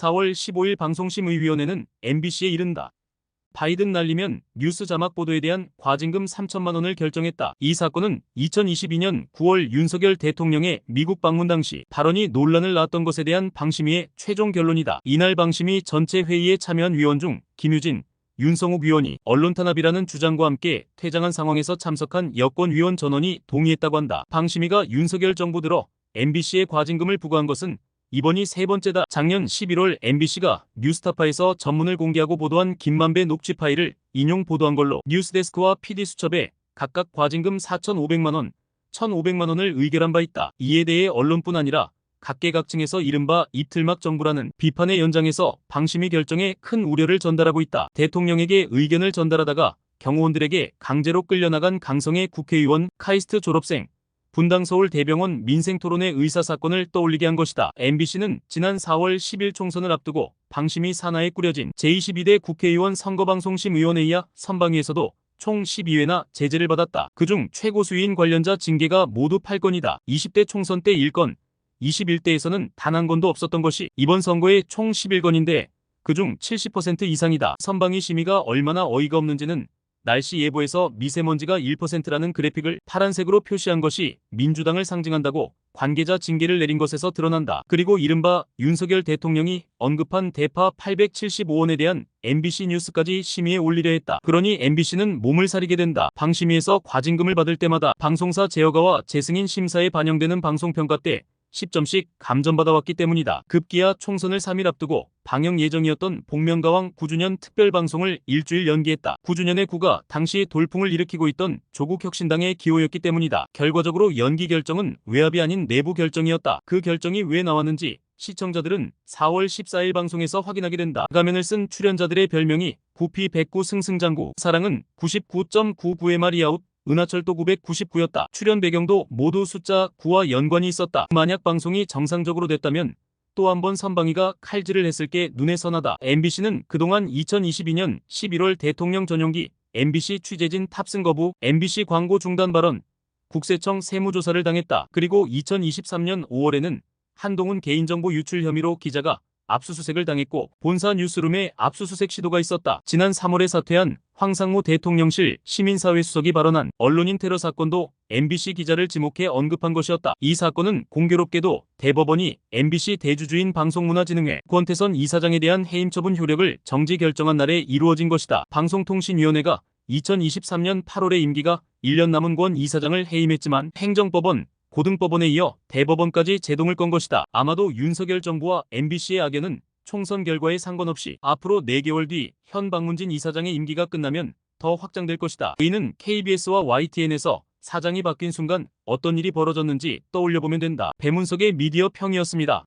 4월 15일 방송심의위원회는 MBC에 이른다. 바이든 날리면 뉴스 자막 보도에 대한 과징금 3천만 원을 결정했다. 이 사건은 2022년 9월 윤석열 대통령의 미국 방문 당시 발언이 논란을 낳았던 것에 대한 방심위의 최종 결론이다. 이날 방심위 전체 회의에 참여한 위원 중 김유진, 윤성욱 위원이 언론 탄압이라는 주장과 함께 퇴장한 상황에서 참석한 여권 위원 전원이 동의했다고 한다. 방심위가 윤석열 정부 들어 MBC에 과징금을 부과한 것은 이번이 세 번째다. 작년 11월 MBC가 뉴스타파에서 전문을 공개하고 보도한 김만배 녹취 파일을 인용 보도한 걸로 뉴스데스크와 PD수첩에 각각 과징금 4,500만 원, 1,500만 원을 의결한 바 있다. 이에 대해 언론뿐 아니라 각계각층에서 이른바 이틀막 정부라는 비판의 연장에서 방심위 결정에 큰 우려를 전달하고 있다. 대통령에게 의견을 전달하다가 경호원들에게 강제로 끌려나간 강성의 국회의원, 카이스트 졸업생, 분당 서울대병원 민생토론회 의사 사건을 떠올리게 한 것이다. MBC는 지난 4월 10일 총선을 앞두고 방심위 산하에 꾸려진 제22대 국회의원 선거방송심의원회의와 선방위에서도 총 12회나 제재를 받았다. 그중 최고 수위인 관련자 징계가 모두 8건이다. 20대 총선 때 1건, 21대에서는 단 한 건도 없었던 것이 이번 선거에 총 11건인데 그중 70% 이상이다. 선방위 심의가 얼마나 어이가 없는지는 날씨 예보에서 미세먼지가 1%라는 그래픽을 파란색으로 표시한 것이 민주당을 상징한다고 관계자 징계를 내린 것에서 드러난다. 그리고 이른바 윤석열 대통령이 언급한 대파 875원에 대한 MBC 뉴스까지 심의에 올리려 했다. 그러니 MBC는 몸을 사리게 된다. 방심위에서 과징금을 받을 때마다 방송사 제허가와 재승인 심사에 반영되는 방송평가 때 10점씩 감점받아왔기 때문이다. 급기야 총선을 3일 앞두고 방영 예정이었던 복면가왕 9주년 특별방송을 일주일 연기했다. 9주년의 9가 당시 돌풍을 일으키고 있던 조국혁신당의 기호였기 때문이다. 결과적으로 연기 결정은 외압이 아닌 내부 결정이었다. 그 결정이 왜 나왔는지 시청자들은 4월 14일 방송에서 확인하게 된다. 가면을 쓴 출연자들의 별명이 구피 109 승승장구, 사랑은 99.99의 마리아웃, 은하철도 999였다. 출연 배경도 모두 숫자 9와 연관이 있었다. 만약 방송이 정상적으로 됐다면 또 한 번 선방위가 칼질을 했을 게 눈에 선하다. MBC는 그동안 2022년 11월 대통령 전용기 MBC 취재진 탑승 거부, MBC 광고 중단 발언, 국세청 세무조사를 당했다. 그리고 2023년 5월에는 한동훈 개인정보 유출 혐의로 기자가 압수수색을 당했고 본사 뉴스룸에 압수수색 시도가 있었다. 지난 3월에 사퇴한 황상무 대통령실 시민사회 수석이 발언한 언론인 테러 사건도 MBC 기자를 지목해 언급한 것이었다. 이 사건은 공교롭게도 대법원이 MBC 대주주인 방송문화진흥회 권태선 이사장에 대한 해임 처분 효력을 정지 결정한 날에 이루어진 것이다. 방송통신위원회가 2023년 8월에 임기가 1년 남은 권 이사장을 해임했지만 행정법원, 고등법원에 이어 대법원까지 제동을 건 것이다. 아마도 윤석열 정부와 MBC의 악연은 총선 결과에 상관없이 앞으로 4개월 뒤 현 박문진 이사장의 임기가 끝나면 더 확장될 것이다. 이는 KBS와 YTN에서 사장이 바뀐 순간 어떤 일이 벌어졌는지 떠올려보면 된다. 배문석의 미디어 평이었습니다.